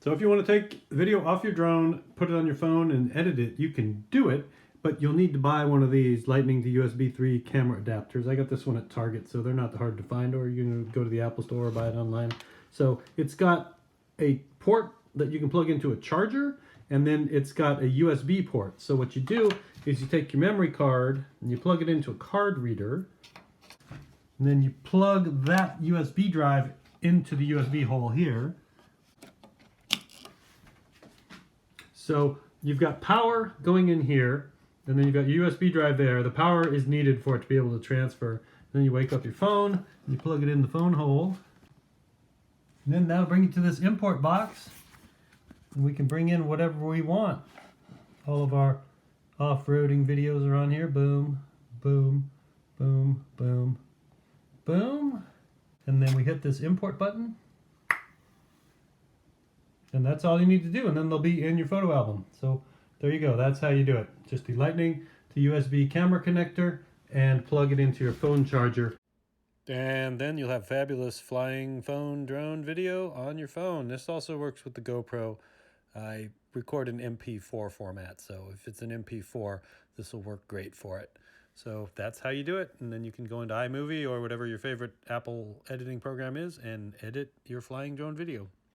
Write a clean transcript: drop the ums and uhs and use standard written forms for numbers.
So if you want to take video off your drone, put it on your phone and edit it, you can do it, but you'll need to buy one of these Lightning to USB 3 camera adapters. I got this one at Target, so they're not hard to find, or you can go to the Apple Store or buy it online. So it's got a port that you can plug into a charger, and then it's got a USB port. So what you do is you take your memory card and you plug it into a card reader, and then you plug that USB drive into the USB hole here. So you've got power going in here, and then you've got your USB drive there. The power is needed for it to be able to transfer. Then you wake up your phone, and you plug it in the phone hole. And then that'll bring you to this import box. And we can bring in whatever we want. All of our off-roading videos are on here. Boom, boom, boom, boom, boom. And then we hit this import button. And that's all you need to do, and then they'll be in your photo album. So there you go, that's how you do it. Just the Lightning to USB camera connector and plug it into your phone charger. And then you'll have fabulous flying phone drone video on your phone. This also works with the GoPro. I record in MP4 format, so if it's an MP4, this will work great for it. So that's how you do it, and then you can go into iMovie or whatever your favorite Apple editing program is and edit your flying drone video.